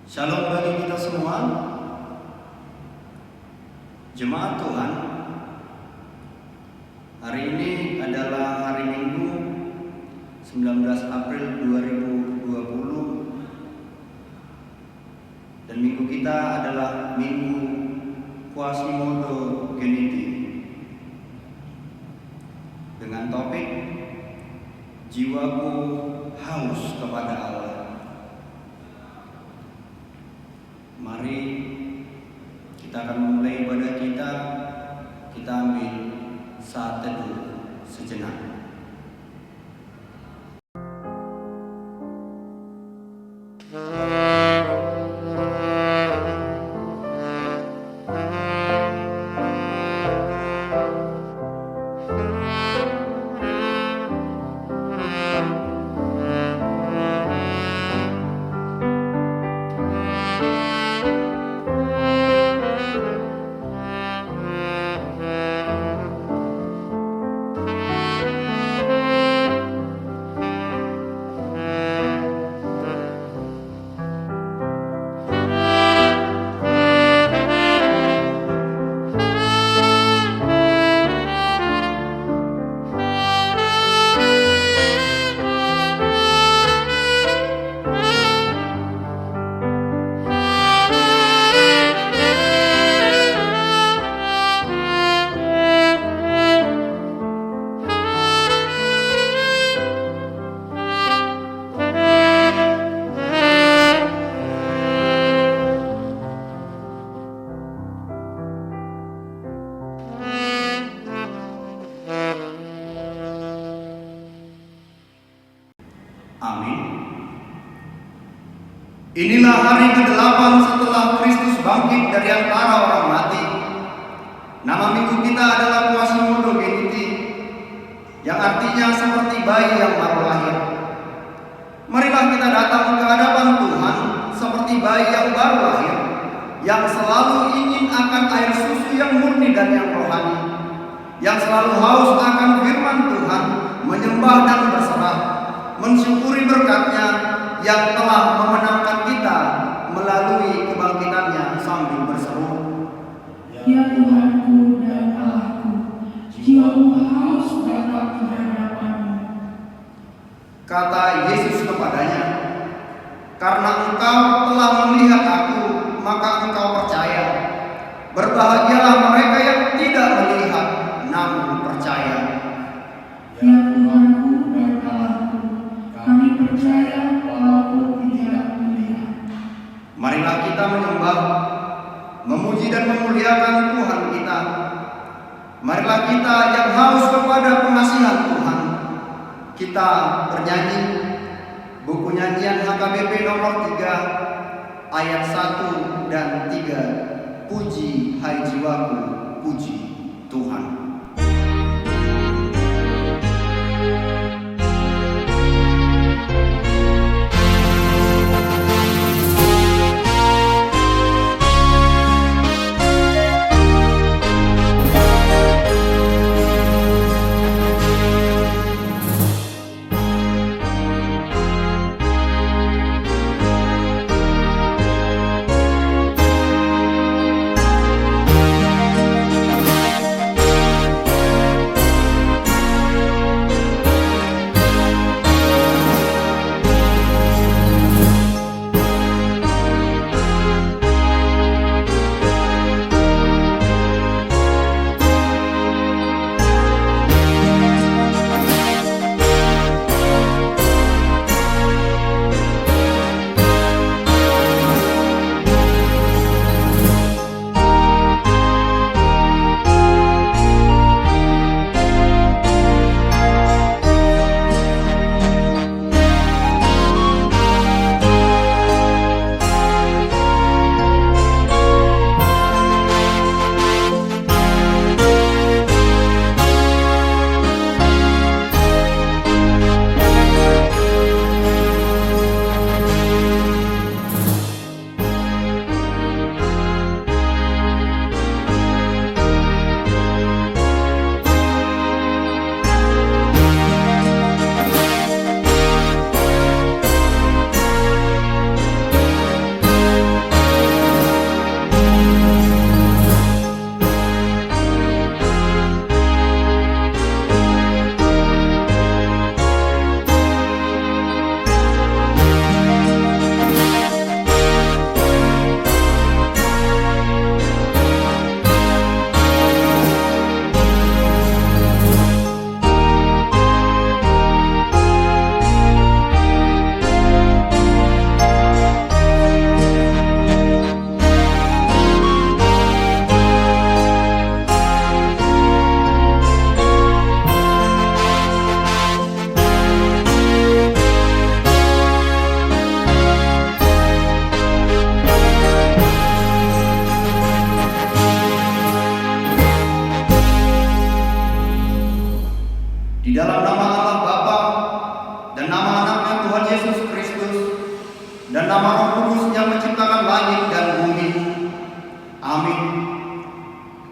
Shalom bagi kita semua, jemaat Tuhan. Hari ini adalah hari Minggu 19 April 2020 dan minggu kita adalah Minggu Quasimodo Geniti dengan topik Jiwaku Haus kepada Allah. Mari kita akan memulai ibadah kita. Kita ambil saat teduh sejenak. Amin. Inilah hari ke-8 setelah Kristus bangkit dari antara orang mati. Nama minggu kita adalah Quasimodo Geniti, yang artinya seperti bayi yang baru lahir. Marilah kita datang ke hadapan Tuhan seperti bayi yang baru lahir, yang selalu ingin akan air susu yang murni dan yang rohani, yang selalu haus akan firman Tuhan, menyembah dan berserah, mensyukuri berkat-Nya yang telah memenangkan kita melalui kebangkitannya sambil berseru, Ya Tuhanku dan Allahku, jiwaku haus datang ke hadapan-Mu. Kata Yesus kepadanya, karena engkau telah melihat aku, maka engkau percaya. Berbahagialah mereka yang tidak melihat, namun percaya. Ya Tuhanku dan Allahku, kami percaya walaupun tidak melihat. Marilah kita menyembah, memuji dan memuliakan Tuhan kita. Marilah kita yang haus kepada pengasihan Tuhan. Kita bernyanyi buku nyanyian HKBP nomor 3 ayat 1 dan 3. Puji hai jiwaku, puji Tuhan.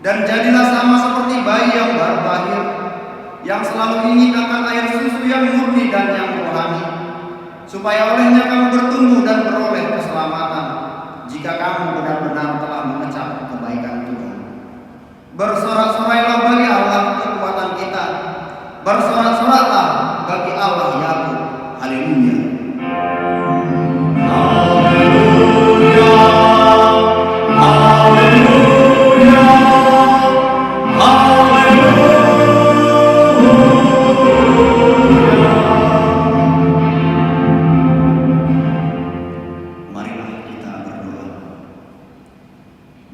Dan jadilah sama seperti bayi yang baru lahir, yang selalu ingin akan air susu yang murni dan yang rohani, supaya olehnya kamu bertumbuh dan beroleh keselamatan, jika kamu benar-benar telah mengecap kebaikan Tuhan. Bersorak-sorailah bagi Allah kekuatan kita, bersorak-soraklah bagi Allah Yakub. Haleluya.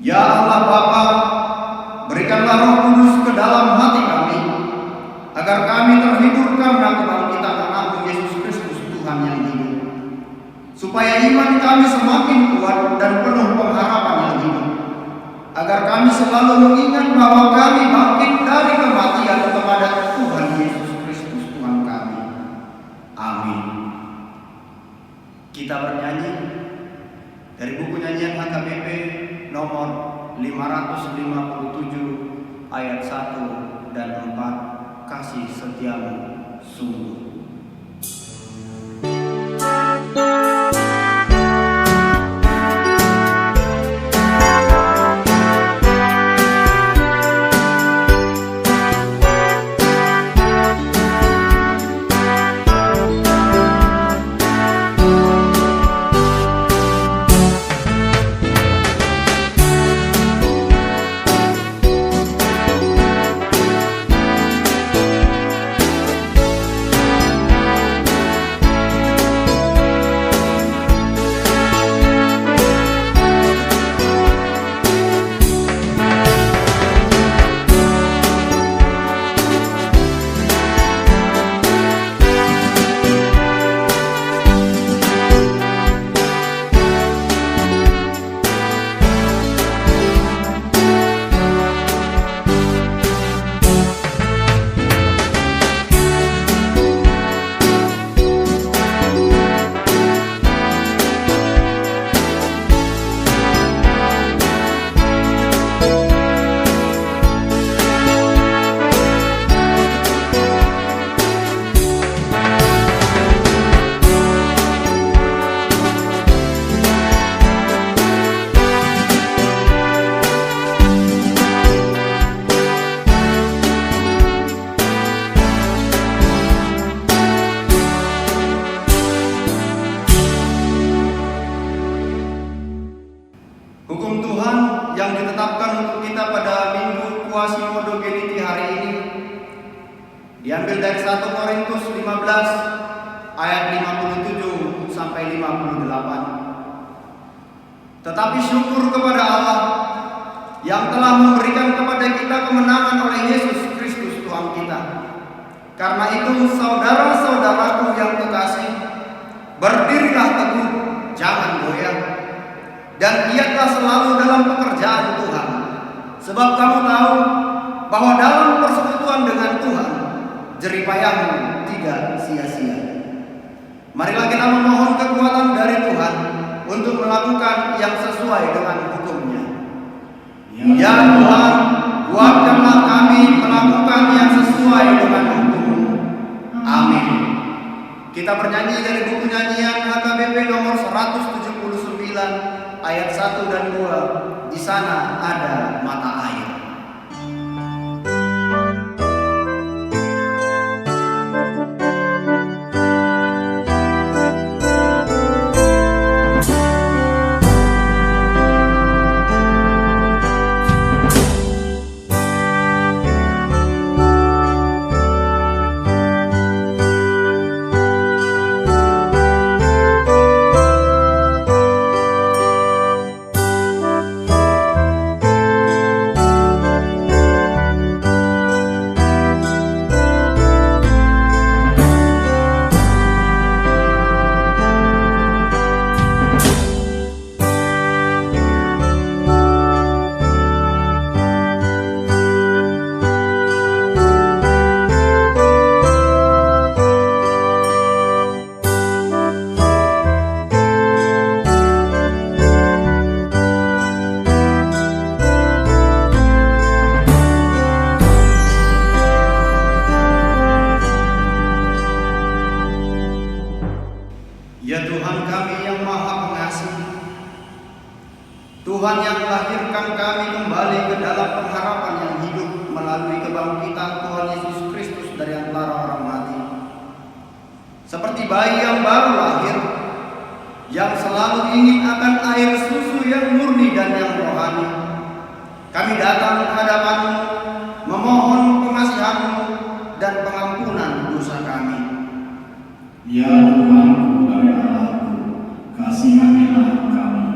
Ya Allah Bapa, berikanlah Roh Kudus ke dalam hati kami, agar kami terhibur karena kebangkitan Anakmu Yesus Kristus Tuhan yang hidup, supaya iman kami semakin kuat dan penuh pengharapan yang hidup, agar kami selalu mengingat bahwa kami bangkit dari kematian kepada Tuhan Yesus Kristus Tuhan kami. Amin. Kita bernyanyi dari buku nyanyian HKBP nomor 557 ayat 1 dan 4, kasih setiamu sungguh. Hukum Tuhan yang ditetapkan untuk kita pada Minggu Quasimodo Geniti hari ini diambil dari 1 Korintus 15 ayat 57 sampai 58. Tetapi syukur kepada Allah yang telah memberikan kepada kita kemenangan oleh Yesus Kristus Tuhan kita. Karena itu saudara-saudaraku yang kekasih, berdirilah teguh, jangan goyah, dan giatlah selalu dalam pekerjaan Tuhan, sebab kamu tahu bahwa dalam persekutuan dengan Tuhan, jeripayahmu tidak sia-sia. Marilah kita memohon kekuatan dari Tuhan untuk melakukan yang sesuai dengan hukum-Nya. Ya Tuhan, kuatkanlah kami melakukan yang sesuai dengan hukum-Mu. Amin. Kita bernyanyi dari buku nyanyian HKBP nomor 179 ayat 1 dan 2, di sana ada mata air. bayi yang baru lahir, yang selalu ingin akan air susu yang murni dan yang rohani. Kami datang ke hadapan-Mu, memohon pengasihan-Mu dan pengampunan dosa kami. Ya Tuhanku dan Allahku, kasihanilah kami.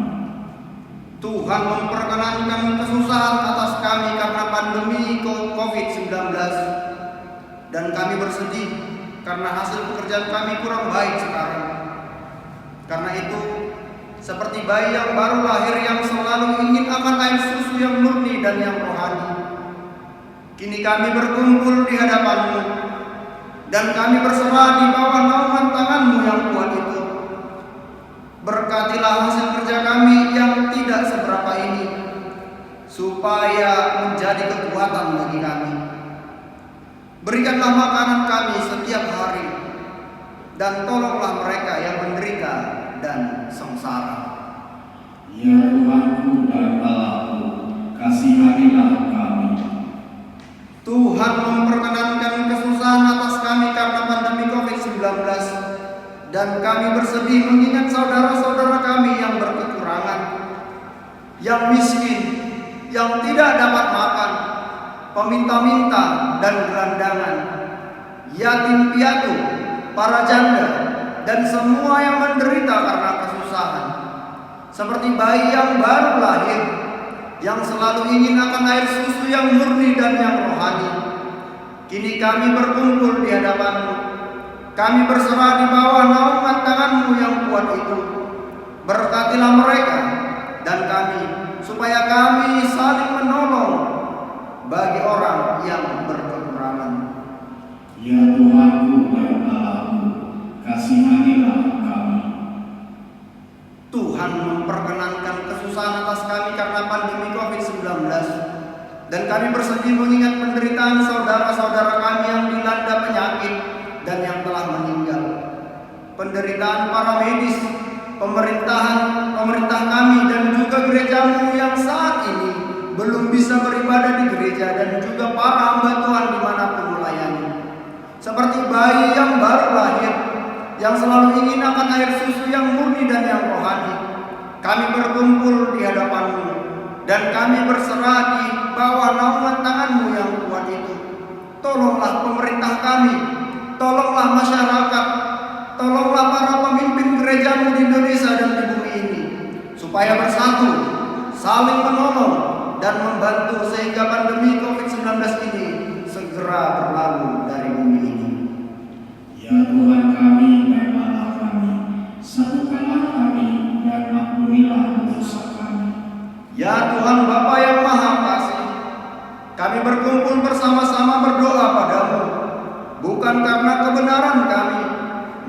Tuhan memperkenankan kesusahan atas kami karena pandemi COVID-19, dan kami bersedih karena hasil pekerjaan kami kurang baik sekarang. Karena itu, seperti bayi yang baru lahir yang selalu ingin akan air susu yang murni dan yang rohani, kini kami berkumpul di hadapan-Mu, dan kami berserah di bawah naungan tangan-Mu yang kuat itu. Berkatilah hasil kerja kami yang tidak seberapa ini, supaya menjadi kekuatan bagi kami. Berikanlah makanan kami setiap hari, dan tolonglah mereka yang menderita dan sengsara. Ya Tuhanku dan Allahku, kasihanilah kami. Tuhan memperkenankan kesusahan atas kami karena pandemi COVID-19, dan kami bersedih mengingat saudara-saudara kami yang berkekurangan, yang miskin, yang tidak dapat makan, peminta-minta dan gelandangan, yatim piatu, para janda, dan semua yang menderita karena kesusahan. Seperti bayi yang baru lahir, yang selalu ingin akan air susu yang murni dan yang rohani, kini kami berkumpul di hadapan-Mu. Kami berserah di bawah naungan tangan-Mu yang kuat itu. Berkatilah mereka dan kami, supaya kami saling menolong bagi orang yang berkekurangan. Ya Tuhanku dan Allahku, kasihanilah kami. Tuhan memperkenankan kesusahan atas kami karena pandemi COVID-19, dan kami bersedih mengingat penderitaan saudara-saudara kami yang dilanda penyakit dan yang telah meninggal. Penderitaan para medis, pemerintah kami, dan juga gereja-Mu yang saat ini belum bisa beribadah di gereja, dan juga para hamba Tuhan dimanapun melayani. Seperti bayi yang baru lahir, yang selalu ingin akan air susu yang murni dan yang rohani, kami berkumpul di hadapan-Mu, dan kami berserah di bawah naungan tangan-Mu yang kuat itu. Tolonglah pemerintah kami, tolonglah masyarakat, tolonglah para pemimpin gereja-Mu di Indonesia dan di bumi ini, supaya bersatu, saling menolong, dan membantu sehingga pandemi COVID-19 ini segera berlalu dari bumi ini. Ya Tuhan kami dan Allah kami, satukanlah kami dan ampunilah dosa kami. Ya Tuhan Bapa yang Maha Kasih, kami berkumpul bersama-sama berdoa padamu, bukan karena kebenaran kami,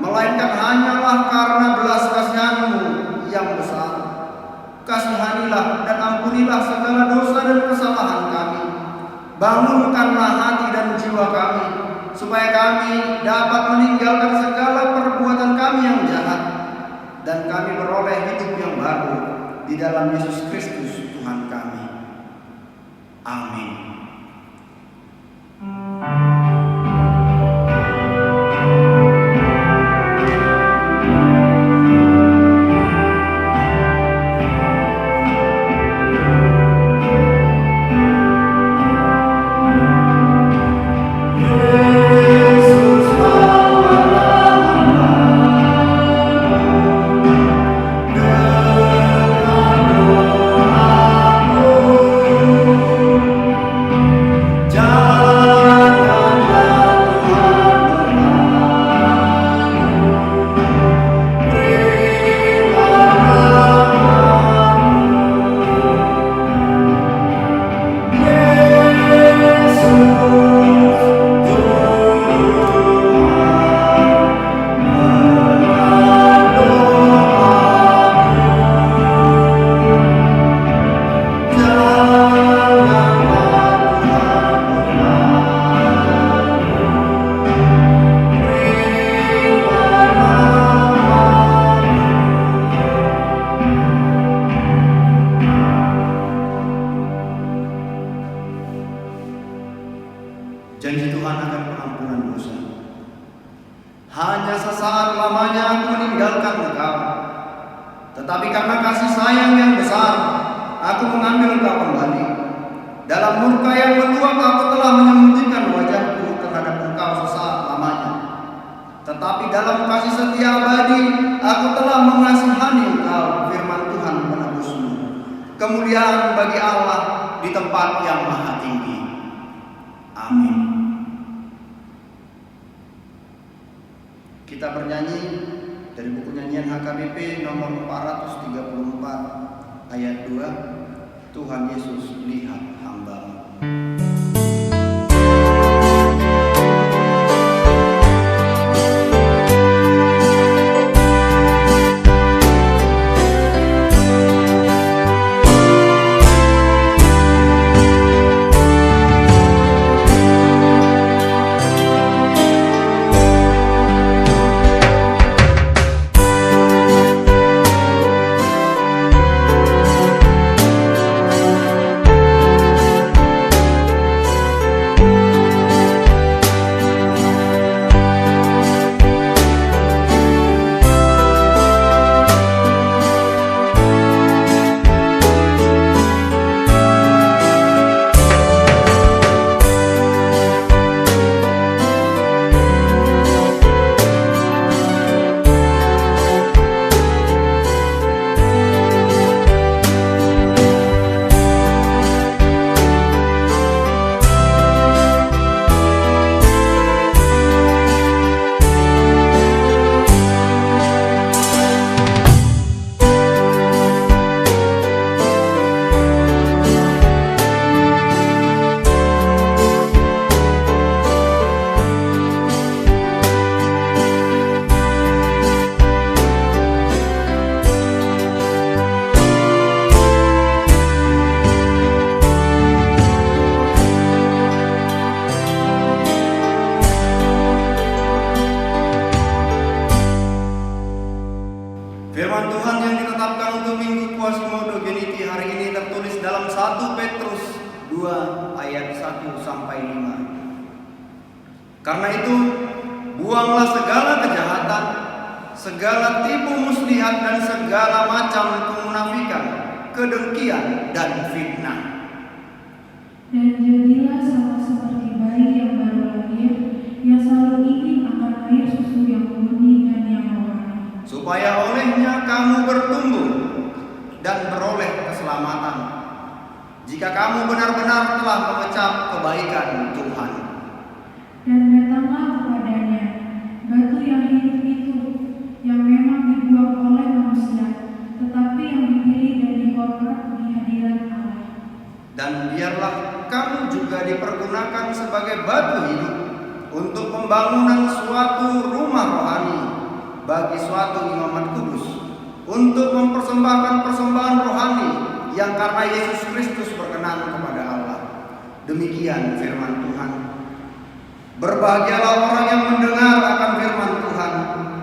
melainkan hanyalah karena belas kasihan-Mu yang besar. Kasihanilah dan ampunilah segala dosa dan kesalahan kami. Bangunkanlah hati dan jiwa kami, supaya kami dapat meninggalkan segala perbuatan kami yang jahat, dan kami beroleh hidup yang baru di dalam Yesus Kristus Tuhan kami. Amin. hanya sesaat lamanya aku meninggalkan engkau. Tetapi karena kasih sayang yang besar, aku mengambil engkau kembali. Dalam murka yang meluap aku telah menyembunyikan wajahku terhadap engkau sesaat lamanya. Tetapi dalam kasih setia abadi, aku telah mengasihani engkau, firman Tuhan penebusmu. Kemuliaan bagi Allah di tempat yang maha tinggi. Amin. Kita bernyanyi dari buku nyanyian HKBP nomor 434 ayat 2. Tuhan Yesus, lihat hamba-Mu. Firman Tuhan yang ditetapkan untuk Minggu Quasimodo Geniti hari ini tertulis dalam 1 Petrus 2 ayat 1 sampai 5. Karena itu, buanglah segala kejahatan, segala tipu muslihat dan segala macam kemunafikan, kedengkian dan fitnah. Dan jadilah sama seperti bayi yang baru lahir, yang selalu ingin akan air susu yang murni dan yang rohani, supaya olehnya kamu bertumbuh dan beroleh keselamatan, jika kamu benar-benar telah mengecap kebaikan Tuhan. Dan datanglah kepadanya batu yang hidup itu, yang memang dibuang oleh manusia, tetapi yang dipilih dan dihormat di hadirat Allah. Dan biarlah kamu juga dipergunakan sebagai batu hidup untuk pembangunan suatu rumah rohani bagi suatu imamat kudus, untuk mempersembahkan persembahan rohani yang karena Yesus Kristus berkenan kepada Allah. Demikian firman Tuhan. Berbahagialah orang yang mendengar akan firman Tuhan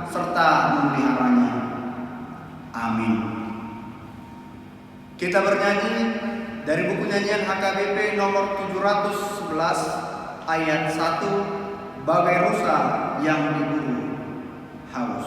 serta memeliharanya. Amin. Kita bernyanyi dari buku nyanyian HKBP nomor 711 ayat 1, bagai rusa yang diburu haus.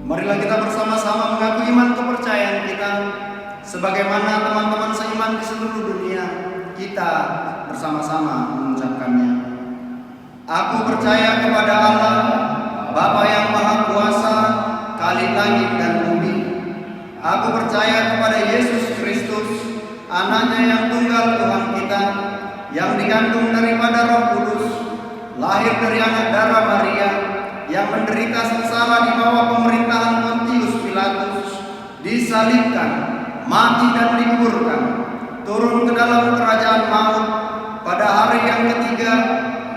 Marilah kita bersama-sama mengaku iman kepercayaan kita sebagaimana teman-teman seiman di seluruh dunia. Kita bersama-sama mengucapkannya. anaknya yang tunggal Tuhan kita, yang dikandung daripada Roh Kudus, lahir dari anak darah Maria, yang menderita sengsara di bawah pemerintahan Pontius Pilatus, disalibkan, mati dan dikuburkan, turun ke dalam kerajaan maut, pada hari yang ketiga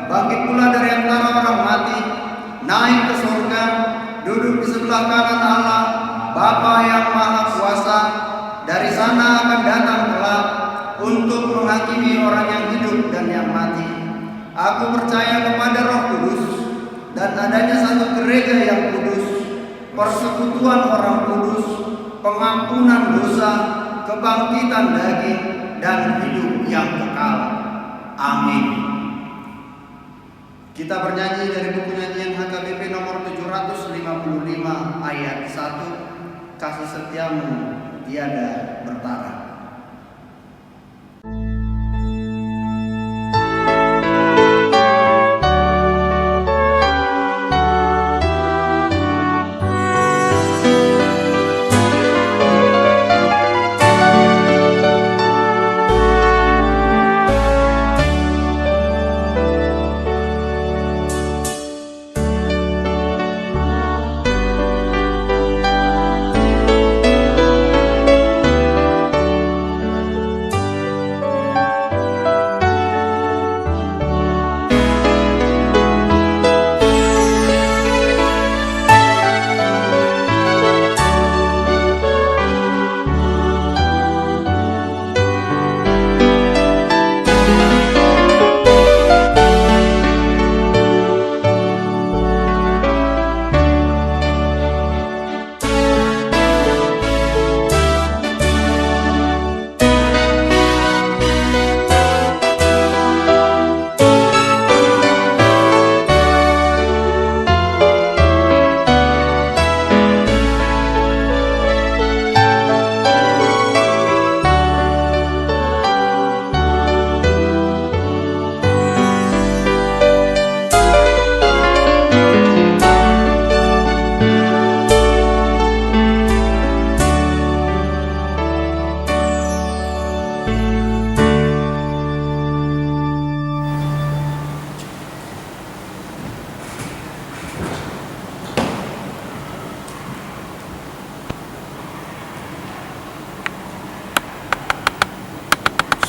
bangkit pula dari antara orang mati, naik ke surga, duduk di sebelah kanan Allah, Bapa yang Maha Kuasa. Dari sana akan datang kelak untuk menghakimi orang yang hidup dan yang mati. Aku percaya kepada Roh Kudus dan adanya satu gereja yang kudus, persekutuan orang kudus, pengampunan dosa, kebangkitan daging, dan hidup yang kekal. Amin. Kita bernyanyi dari buku nyanyian HKBP nomor 755 ayat 1, kasih setiamu tiada bertara.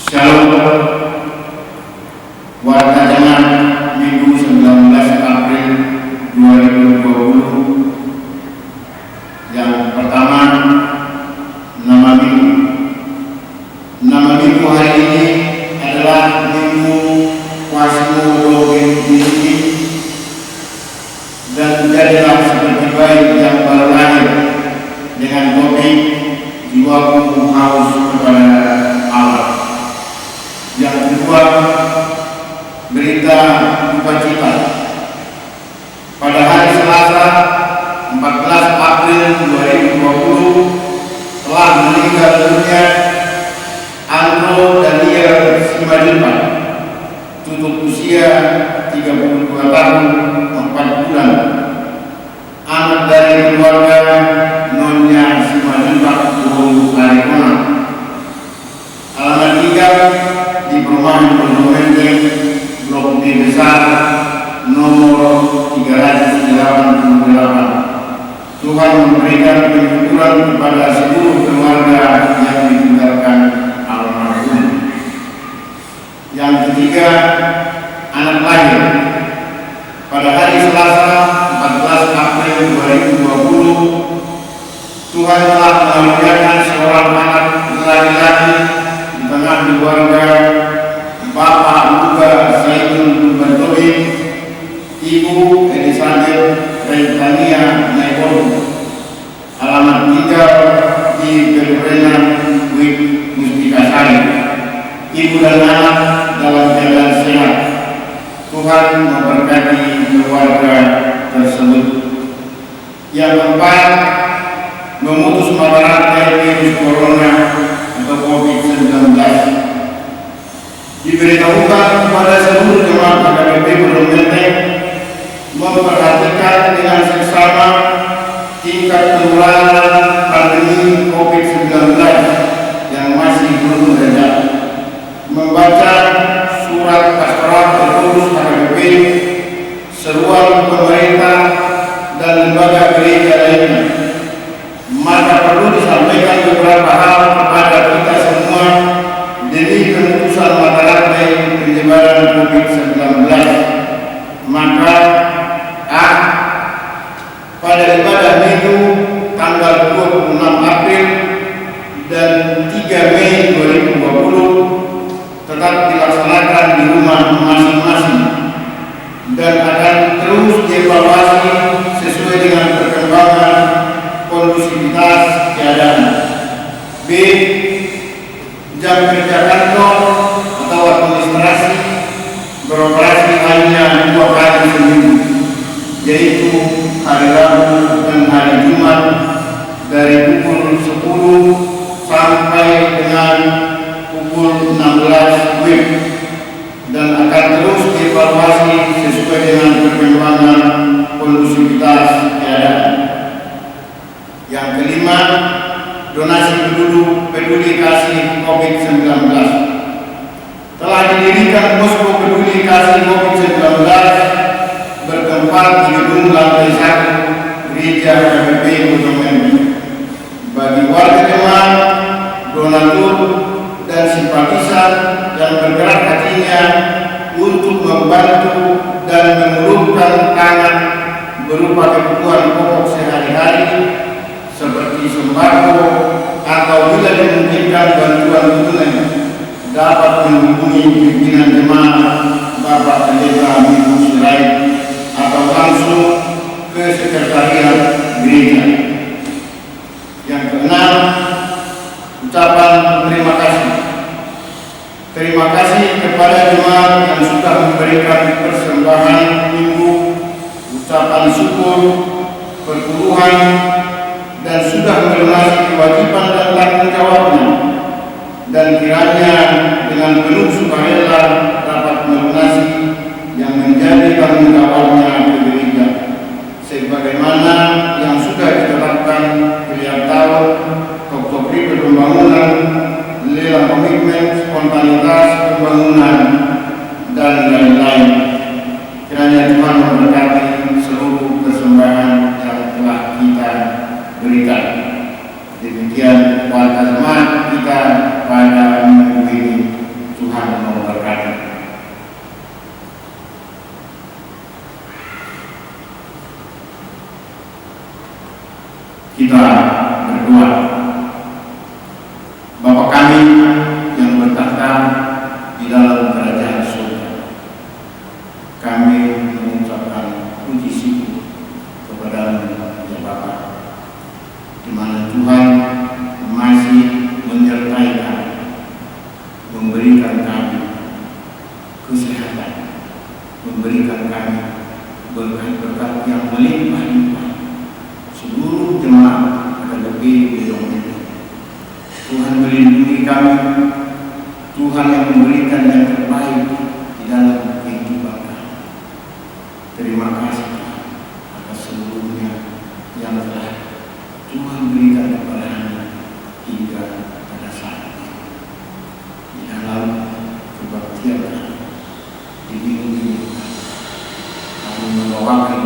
Shalom, warga jemaat Minggu 19 April 2020. Yang pertama, nama minggu. Nama minggu hari ini adalah Minggu Quasimodo Minggu, dan jadilah seperti bayi yang baru lahir dengan topik jiwaku haus kepada Allah. Yang kedua, berita duka-cita. Pada hari Selasa 14 April 2020 telah meninggal dunia Andro Daniel Simadilman, tutup usia 32 tahun 4 bulan, anak dari keluarga Nonya Simadilman Bung Arikona. Alamat tinggal di perumahan Pondok Menteng, Blok D besar, nomor 388. Tuhan memberikan penyembuhan kepada seluruh keluarga yang ditinggalkan almarhum. Yang ketiga, anak lahir. Pada hari Selasa 14 April 2020, Tuhan telah mengaruniakan seorang anak laki-laki di tengah keluarga Bapak Luka Saidul Bantobi, Ibu Elizabeth Rentania Naikon. Alamat tinggal di Belurenan, Wik Mustikasari. Ibu dan anak dalam keadaan sehat. Tuhan memberkati keluarga tersebut. Yang keempat, memutus mata rantai virus corona atau COVID-19. Diberitahukan kepada seluruh jemaat HKBP Pondok Menteng memperhatikan dengan seksama tingkat penularan pandemi COVID-19 yang masih belum reda. jasa kantor atau administrasi beroperasi hanya 2 kali seminggu, yaitu hari Rabu dan hari Jumat dari pukul 10 sampai dengan pukul 16 WIB, dan akan terus dievaluasi sesuai dengan perkembangan kondusivitas keadaan. Yang kelima, donasi peduli kasih COVID-19. Telah didirikan posko peduli kasih COVID-19 bertempat di gedung lantai 1 Gereja KPP Kondomen. Bagi warga jemaat, donatur, dan simpatisan yang bergerak hatinya untuk membantu dan mengulurkan tangan berupa kebutuhan pokok sehari-hari seperti sembako atau bila dimungkinkan bantuan tunai, dapat menghubungi pimpinan jemaat Bapak Pendeta Minggu Sirait atau langsung ke sekretariat gereja. Yang keenam, ucapan terima kasih. Terima kasih kepada jemaat yang sudah memberikan persembahan minggu, ucapan syukur, perpuluhan, dan sudah melunasi kewajiban dan tanggung jawabnya, dan kiranya dengan penuh sukarela dapat melunasi yang menjadi tanggung jawabnya ke gereja, sebagaimana yang sudah ditetapkan tiap tahun, Oktober pembangunan, lelang komitmen, spontanitas pembangunan, dan lain-lain. Kiranya Tuhan memberkati seluruh persembahan yang telah kita berikan. Demikian warga jemaat kita pada minggu ini. Tuhan memberkati. Kita berdoa. Bapa kami yang bertahta di dalam kerajaan surga, kami mengucapkan puji syukur kepada-Mu ya Bapa, di mana Tuhan masih menyertai kami, memberikan kami kesehatan, memberikan kami berkat-berkat yang melimpah-limpah. Seluruh jemaat akan lebih berdoa. Tuhan melindungi kami, Tuhan yang memberikan yang terbaik di dalam kehidupan kami. Terima kasih atas seluruhnya yang telah Tuhan berikan kepada kami hingga pada saat ini. Di dalam kebaktian kami, di minggu ini kami membawakan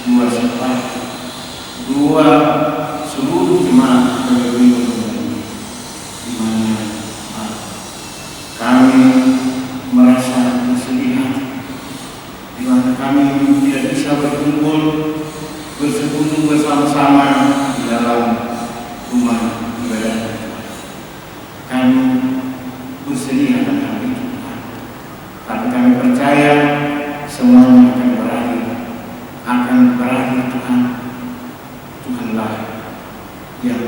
dua sifat, dua seluruh jemaat PPP Kondomen, di mana kami merasa bersedih hati, di mana kami tidak bisa berkumpul bersekutu bersama-sama di dalam rumah ibadah. Kami bersedih akan hal itu, tapi kami percaya semuanya akan berakhir Tuhan. Tuhanlah yang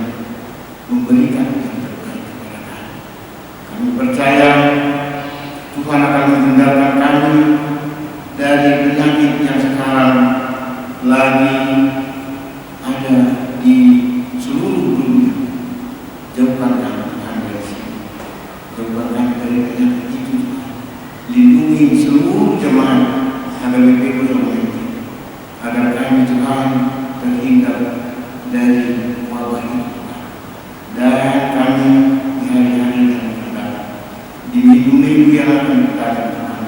memberikan yang terbaik kepada kami. Kami percaya Tuhan akan menghindarkan kami dari penyakit yang sekarang lagi ada di seluruh dunia. Jauhkan kami Tuhan dari sini, jauhkan kami dari penyakit itu Tuhan. Lindungi seluruh jemaat agar lebih berdoa, agar kami Tuhan terhindar dari wabah itu, dan kami di hari-hari yang akan datang, di minggu-minggu yang akan datang Tuhan,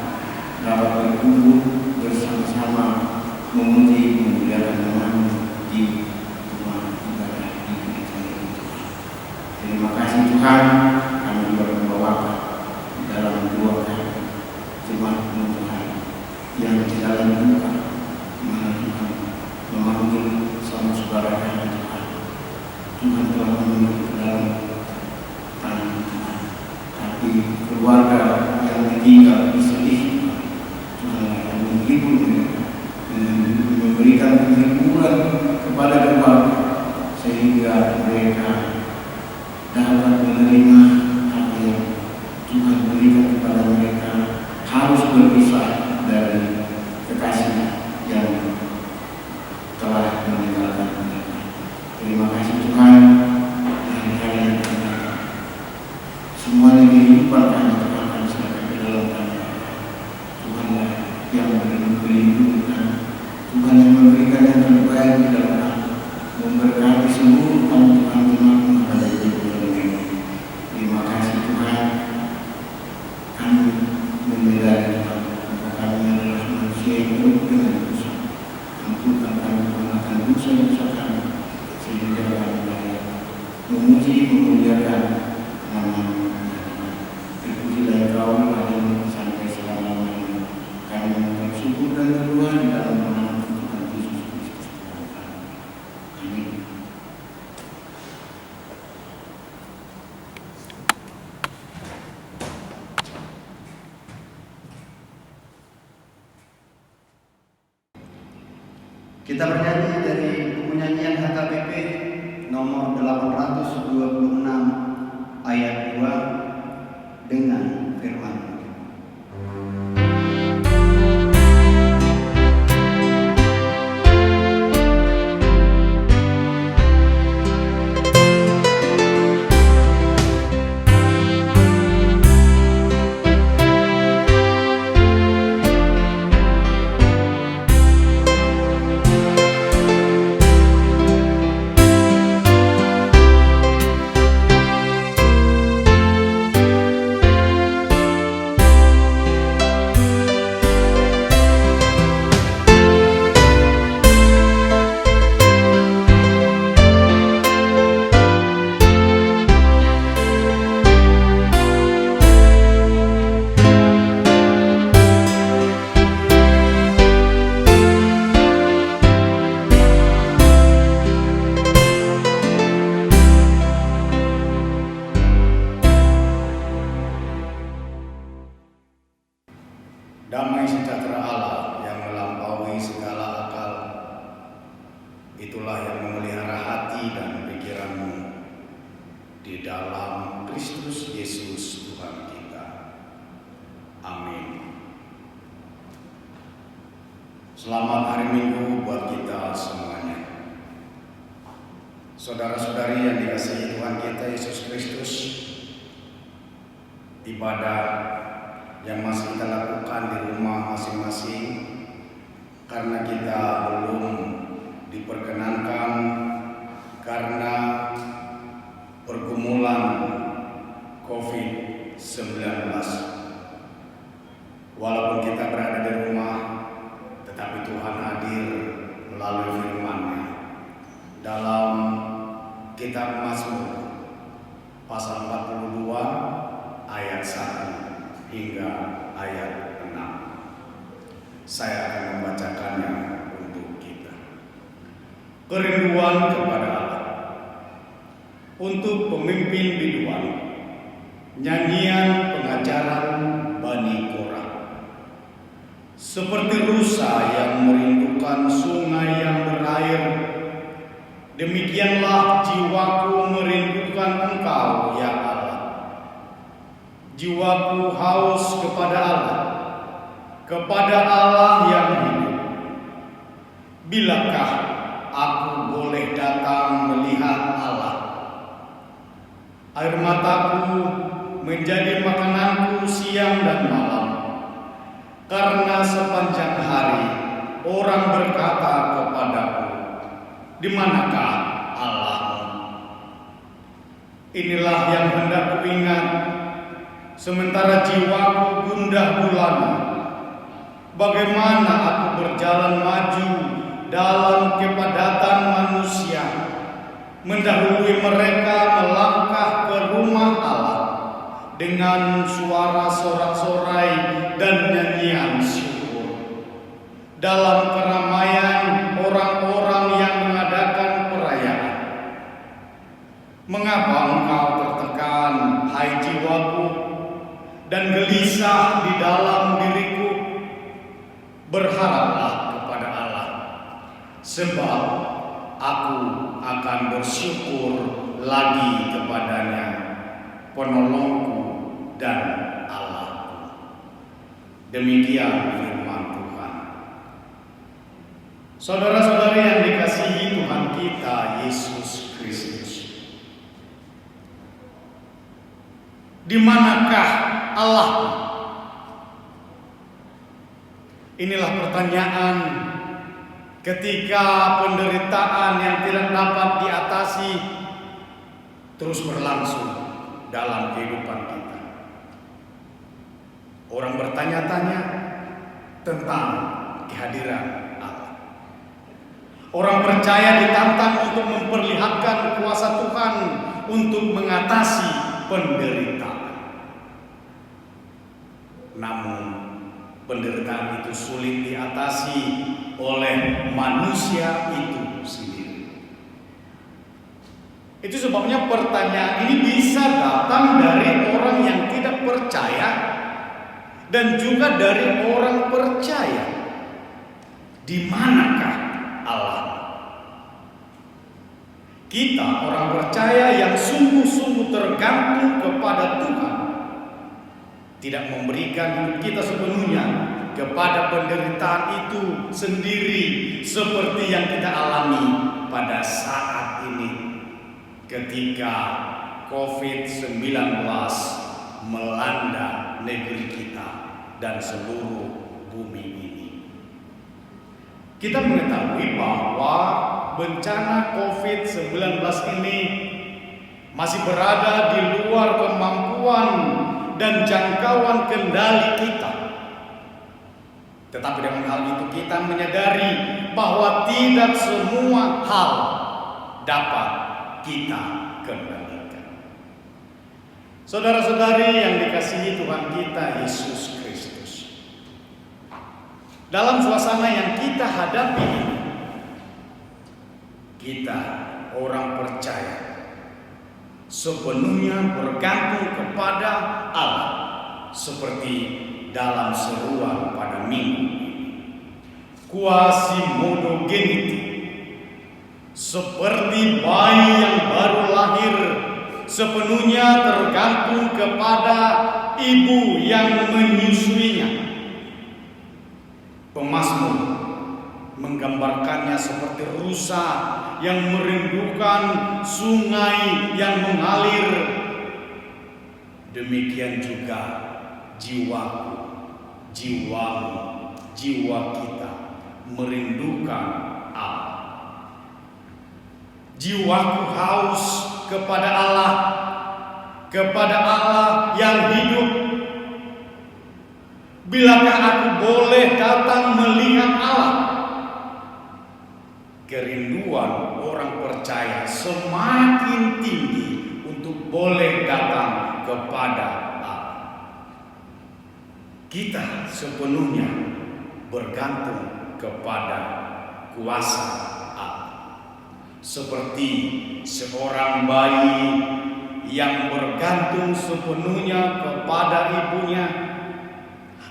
dapat berkumpul bersama-sama memuji memuliakan nama-Mu di rumah ibadah di gereja ini. Terima kasih Tuhan, kami juga membawakan di dalam doa kami jemaat-Mu Tuhan yang di dalam duka, di mana Tuhan memanggil sama saudara kami Tuhan. Tuhan telah memenuhi ke dalam tangan Tuhan, tapi keluarga yang ditinggal disedih Tuhan yang menghibur mereka, memberikan penghiburan kepada keluarga, sehingga mereka dapat menerima semuanya kehidupan kami akan serahkan ke dalam tangan Tuhan yang melindungi kami, Tuhan yang memberikan yang terbaik di dalam kami, memberkati seluruh kami Tuhan pada hidup ini. Terima kasih Tuhan, kami menyadari Tuhan bahwa kami adalah manusia yang penuh dengan dosa. Ampunkan kami Tuhan akan dosa-dosa kami, sehingga kami dapat memuji memuliakan nama-Mu. Terpujilah Engkau hari ini sampai selama-lamanya. Kami mengucap syukur dan berdoa di dalam nama Tuhan Yesus Kristus Tuhan kami. Amin. Kita bernyanyi dari buku nyanyian HKBP nomor 826 ayat 2 dengan firman. Damai sejahtera Allah yang melampaui segala akal, itulah yang memelihara hati dan pikiranmu di dalam Kristus Yesus Tuhan kita. Amin. Selamat hari Minggu buat kita semuanya. Saudara-saudari yang dikasihi Tuhan kita Yesus Kristus, ibadah yang masih kita lakukan di rumah masing-masing karena kita belum diperkenankan karena pergumulan COVID-19. Walaupun kita berada di rumah, tetapi Tuhan hadir melalui firman-Nya. Dalam kitab Mazmur pasal 42 ayat 1 hingga ayat 6. Saya akan membacakannya untuk kita. Kerinduan kepada Allah. Untuk pemimpin biduan, nyanyian pengajaran Bani Korah. Seperti rusa yang merindukan sungai yang berair, demikianlah jiwaku merindukan Engkau, ya Allah. Jiwaku haus kepada Allah yang hidup. Bilakah aku boleh datang melihat Allah? Air mataku menjadi makananku siang dan malam, karena sepanjang hari orang berkata kepadaku, di manakah Allahmu? Inilah yang hendak kuingat, sementara jiwaku gundah gulana. Bagaimana aku berjalan maju dalam kepadatan manusia, mendahului mereka melangkah ke rumah Allah dengan suara sorak-sorai dan nyanyian syukur. Dalam keramaian orang-orang yang mengadakan perayaan. Mengapa engkau tertekan, hai jiwaku, dan gelisah di dalam diriku? Berharaplah kepada Allah, sebab aku akan bersyukur lagi kepadanya, penolongku dan Allahku. Demikian firman Tuhan. Saudara-saudari yang dikasihi Tuhan kita Yesus Kristus, Di manakah Allah? Inilah pertanyaan ketika penderitaan yang tidak dapat diatasi terus berlangsung dalam kehidupan kita. Orang bertanya-tanya tentang kehadiran Allah. Orang percaya ditantang untuk memperlihatkan kuasa Tuhan untuk mengatasi penderitaan. Namun penderitaan itu sulit diatasi oleh manusia itu sendiri. Itu sebabnya pertanyaan ini bisa datang dari orang yang tidak percaya dan juga dari orang percaya. Di manakah Allah? Kita orang percaya yang sungguh-sungguh tergantung kepada Tuhan, tidak memberikan hidup kita sepenuhnya kepada penderitaan itu sendiri seperti yang kita alami pada saat ini ketika COVID-19 melanda negeri kita dan seluruh bumi ini. Kita mengetahui bahwa bencana COVID-19 ini masih berada di luar kemampuan dan jangkauan kendali kita. Tetapi dengan hal itu kita menyadari bahwa tidak semua hal dapat kita kendalikan. Saudara-saudari yang dikasihi Tuhan kita Yesus Kristus, dalam suasana yang kita hadapi ini, kita orang percaya sepenuhnya bergantung kepada Allah seperti dalam seruan pada minggu ini. Quasimodogeniti, seperti bayi yang baru lahir sepenuhnya tergantung kepada ibu yang menyusuinya. Pemazmur menggambarkannya seperti rusa yang merindukan sungai yang mengalir. Demikian juga jiwaku, jiwamu, jiwa kita merindukan Allah. Jiwaku haus kepada Allah yang hidup. Bilakah aku boleh datang melihat Allah? Kerinduan orang percaya semakin tinggi untuk boleh datang kepada Allah. Kita sepenuhnya bergantung kepada kuasa Allah. Seperti seorang bayi yang bergantung sepenuhnya kepada ibunya,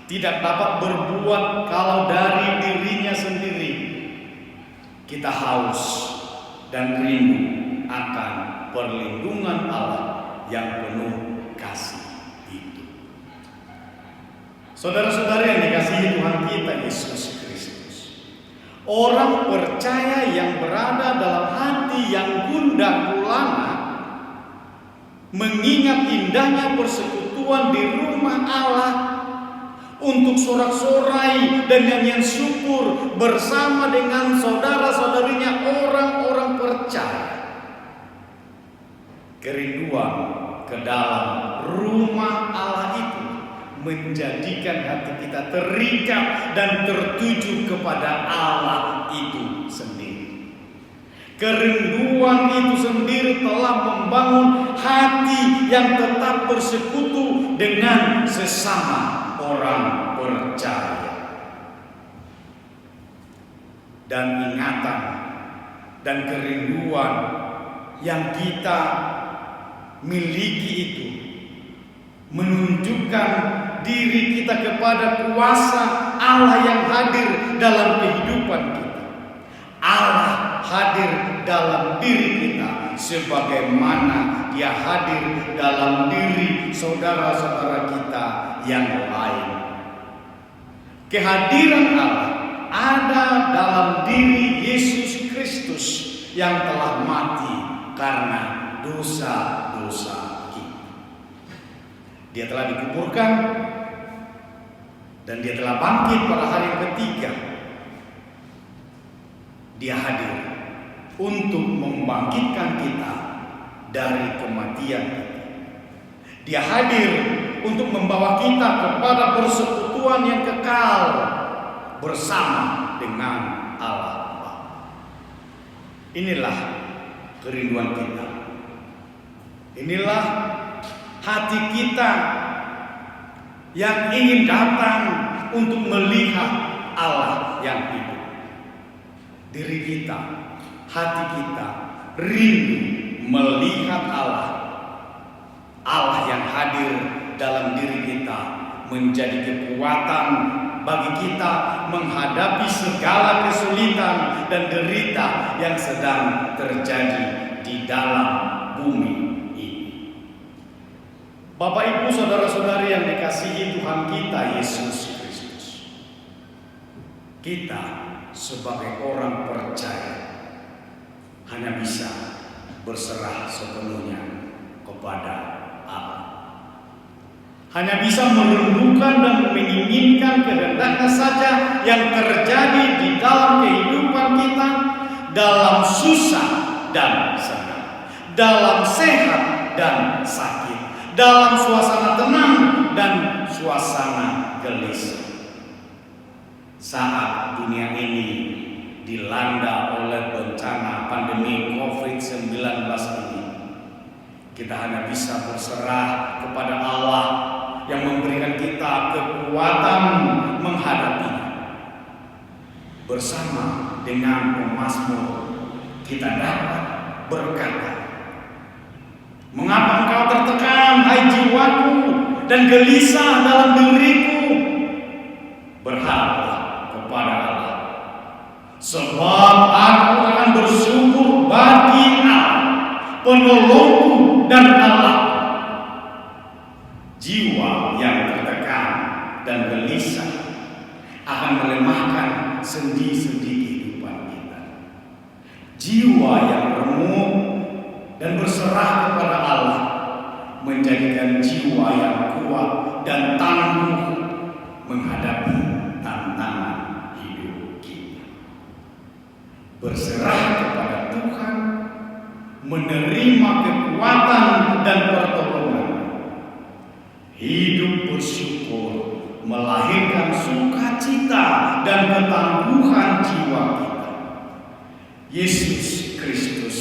tidak dapat berbuat kalau dari dirinya sendiri. Kita haus dan rindu akan perlindungan Allah yang penuh kasih itu. Saudara-saudari yang dikasihi Tuhan kita Yesus Kristus, orang percaya yang berada dalam hati yang gundah gulana mengingat indahnya persekutuan di rumah Allah untuk sorak-sorai dan nyanyian syukur bersama dengan saudara-saudarinya orang-orang percaya. Kerinduan ke dalam rumah Allah itu menjadikan hati kita terikat dan tertuju kepada Allah itu sendiri. Kerinduan itu sendiri telah membangun hati yang tetap bersekutu dengan sesama orang percaya. Dan ingatan dan kerinduan yang kita miliki itu menunjukkan diri kita kepada kuasa Allah yang hadir dalam kehidupan kita. Allah hadir dalam diri kita sebagaimana Dia hadir dalam diri saudara-saudara kita yang lain. Kehadiran Allah ada dalam diri Yesus Kristus yang telah mati karena dosa-dosa kita. Dia telah dikuburkan dan dia telah bangkit pada hari yang ketiga. Dia hadir untuk membangkitkan kita dari kematian. Dia hadir untuk membawa kita kepada persekutuan yang kekal bersama dengan Allah. Inilah kerinduan kita. Inilah hati kita yang ingin datang untuk melihat Allah yang hidup. Diri kita, hati kita rindu melihat Allah. Allah yang hadir dalam diri kita menjadi kekuatan bagi kita menghadapi segala kesulitan dan derita yang sedang terjadi di dalam bumi ini. Bapak, Ibu, saudara-saudari yang dikasihi Tuhan kita Yesus Kristus, kita sebagai orang percaya hanya bisa berserah sepenuhnya kepada Allah. Hanya bisa merenungkan dan menginginkan kehendaknya saja yang terjadi di dalam kehidupan kita, dalam susah dan senang, dalam sehat dan sakit, dalam suasana tenang dan suasana gelisah. Saat dunia ini dilanda oleh bencana pandemi COVID-19 ini, kita hanya bisa berserah kepada Allah yang memberikan kita kekuatan menghadapinya. Bersama dengan pemazmur kita dapat berkata, "Mengapa engkau tertekan, hai jiwaku, dan gelisah dalam diriku? Berharaplah kepada Allah, sebab aku akan bersyukur bagi Allah, penolongku dan Allah." Jiwa yang tertekan dan gelisah akan melemahkan sendi-sendi kehidupan kita. Jiwa yang remuk dan berserah kepada Allah menjadikan jiwa yang kuat dan tangguh menghadapi tantangan hidup kita. Berserah kepada Tuhan, menerima kekuatan dan pertolongan. Hidup bersyukur melahirkan sukacita dan ketangguhan jiwa kita. Yesus Kristus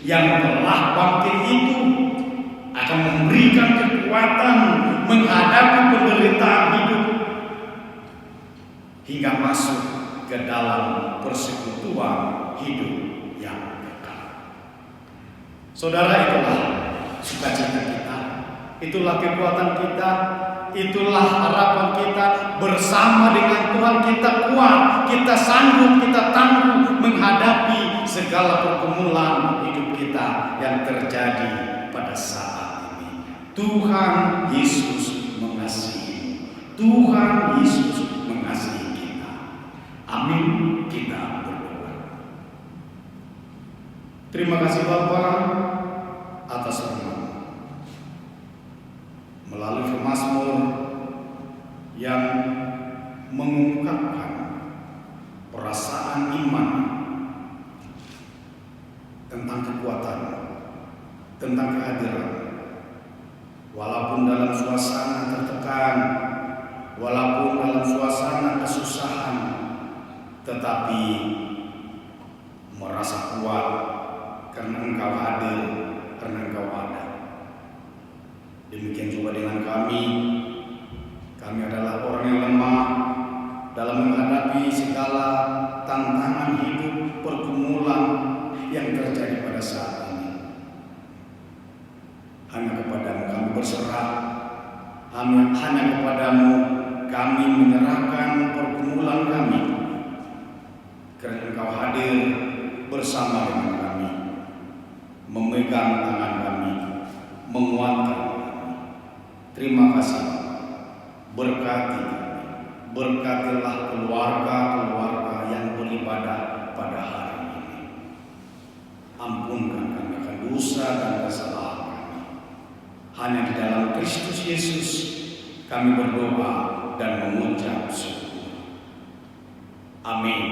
yang telah bangkit itu akan memberikan kekuatan menghadapi penderitaan hidup hingga masuk ke dalam persekutuan hidup yang kekal. Saudara, itulah sukacita kita, itulah kekuatan kita, itulah harapan kita. Bersama dengan Tuhan kita kuat, kita sanggup, kita tangguh menghadapi segala pergumulan hidup kita yang terjadi pada saat ini. Tuhan Yesus mengasihi, Tuhan Yesus mengasihi kita. Amin. Kita berdoa. Terima kasih Bapa atas firman melalui pemazmur yang mengungkapkan perasaan iman tentang kekuatan, tentang kehadiran. Walaupun dalam suasana tertekan, walaupun dalam suasana kesusahan, tetapi merasa kuat karena Engkau hadir, karena Engkau ada. Demikian juga dengan kami. Kami adalah orang yang lemah dalam menghadapi segala tantangan hidup, pergumulan yang terjadi pada saat ini. Hanya kepadamu kami berserah, hanya kepadamu kami menyerahkan pergumulan kami, karena Engkau hadir bersama dengan kami, memegang tangan kami, menguatkan. Terima kasih. Berkati, berkatilah keluarga-keluarga yang beribadah pada hari ini. Ampunkan kami akan dosa dan kesalahan kami. Hanya di dalam Kristus Yesus kami berdoa dan mengucap syukur. Amin.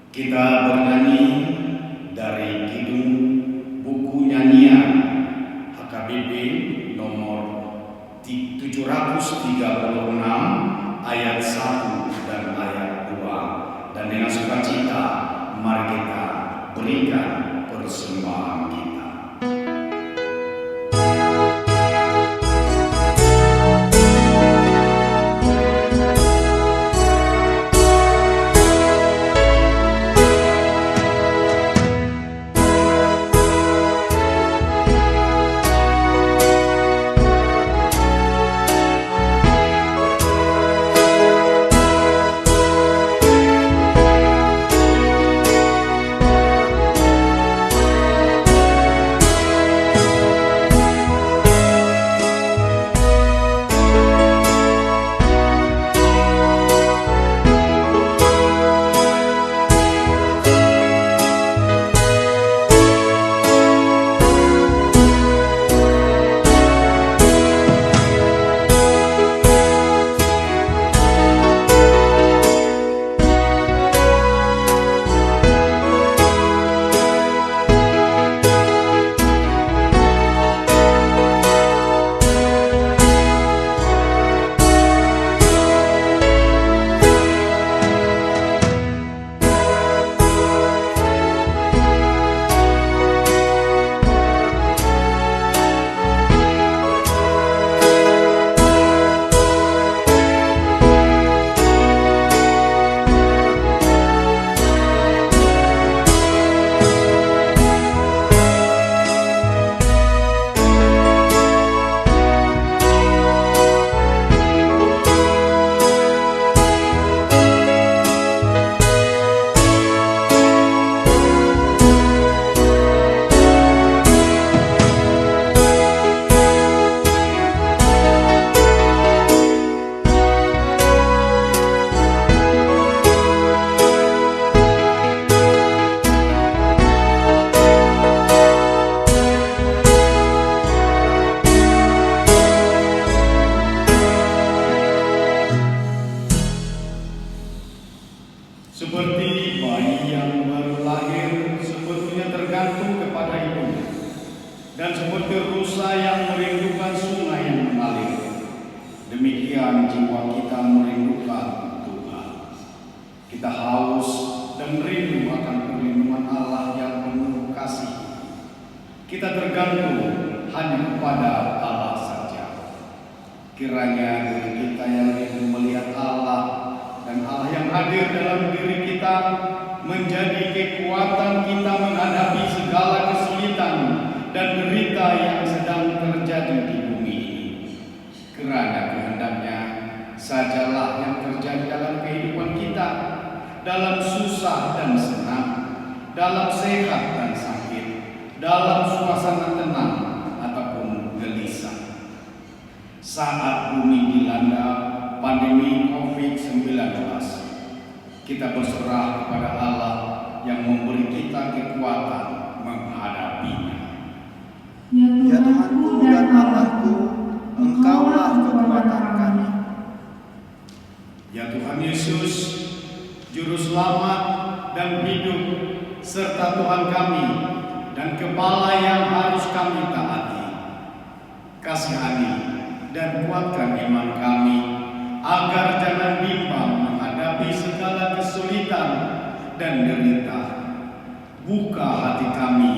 Kita bernyanyi dari Kidung Buku Nyanyian HKBP nomor 736 ayat 1 dan ayat 2. Dan dengan sukacita mari kita berikan persembahan kita. Seperti bayi yang baru lahir sebetulnya tergantung kepada ibunya, dan seperti rusa yang merindukan sungai yang mengalir, demikian jiwa kita merindukan Tuhan. Kita haus dan rindu akan perlindungan Allah yang penuh kasih. Kita tergantung hanya kepada Allah saja. Kiranya diri kita yang rindu melihat Allah dan Allah yang hadir dalam diri kita menjadi kekuatan kita menghadapi segala kesulitan dan derita yang sedang terjadi di bumi ini. Kerana kehendaknya sajalah yang terjadi dalam kehidupan kita, dalam susah dan senang, dalam sehat dan sakit, dalam suasana tenang ataupun gelisah. Saat bumi dilanda pandemi COVID-19, kita berserah kepada Allah yang memberi kita kekuatan menghadapinya. Ya Tuhanku dan Allahku, Engkaulah kekuatan kami. Ya Tuhan Yesus, Juru Selamat dan hidup, serta Tuhan kami dan Kepala yang harus kami taati. Kasihani dan kuatkan iman kami, agar jangan bimbang menghadapi segala kesulitan dan derita. Buka hati kami,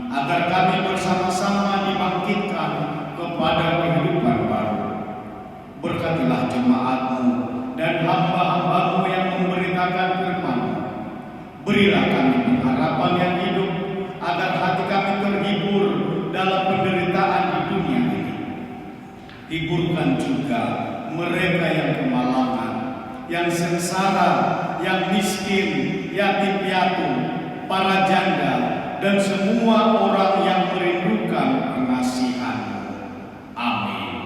agar kami bersama-sama dibangkitkan kepada kehidupan baru. Berkatilah jemaat-Mu dan hamba-hamba-Mu yang memberitakan firman-Mu. Berilah kami pengharapan yang hidup, agar hati kami terhibur dalam penderitaan di dunia ini. Hiburkan juga mereka yang kemalangan, yang sengsara, yang miskin, yatim piatu, para janda, dan semua orang yang merindukan pengasihan-Mu. Amin.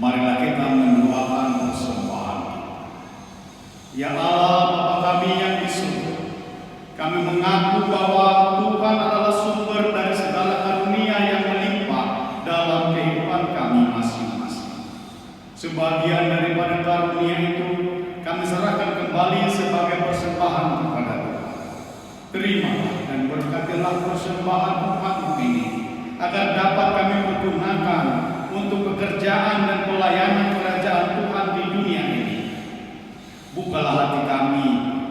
Marilah kita mendoakan persembahan. Ya Allah, Bapa kami yang di surga, kami mengaku bahwa Tuhan adalah sumber dari segala karunia yang melimpah dalam kehidupan kami masing-masing. Sebagian daripada karunia itu kami serahkan kembali sebagai persembahan kepada Tuhan. Terimalah dan berkatilah persembahan umat ini, agar dapat kami pergunakan untuk pekerjaan dan pelayanan kerajaan Tuhan di dunia ini. Bukalah hati kami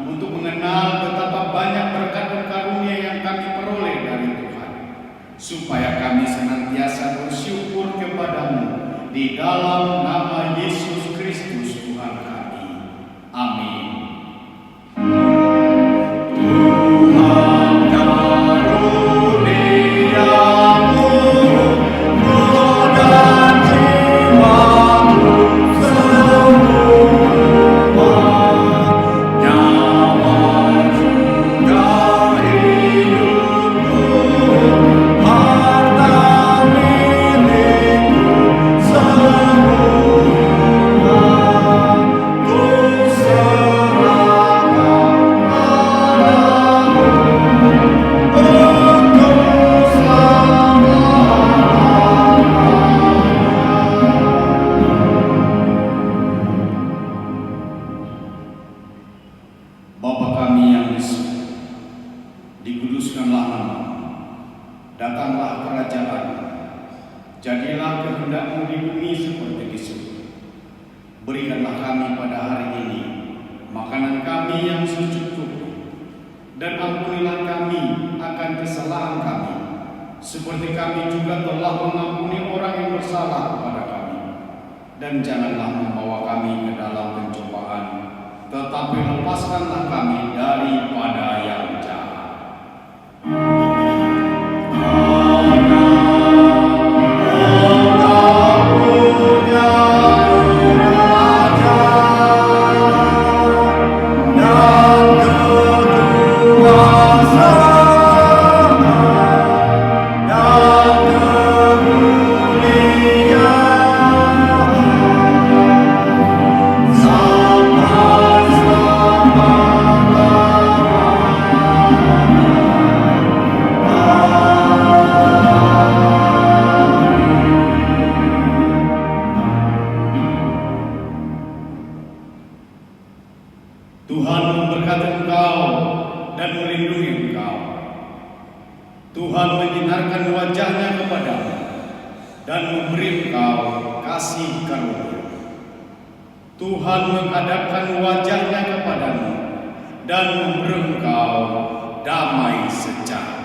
untuk mengenal betapa banyak berkat dan karunia yang kami peroleh dari Tuhan, supaya kami senantiasa bersyukur kepadamu di dalam nama Yesus Kristus Tuhan kami. Amin. Bapa kami yang di surga, dikuduskanlah namamu, datanglah kerajaan-Mu, jadilah kehendak-Mu di bumi seperti di surga. Berikanlah kami pada hari ini makanan kami yang secukupnya, dan ampunilah kami akan kesalahan kami, seperti kami juga telah mengampuni orang yang bersalah kepada kami. Dan janganlah membawa kami ke dalam pencobaan, tetapi lepaskanlah kami daripada yang jahat. Tuhan memberkati engkau dan melindungi engkau. Tuhan menyinarkan wajahnya kepadamu dan memberi engkau kasih karunia. Tuhan menghadapkan wajahnya kepadamu dan memberi engkau damai sejahtera.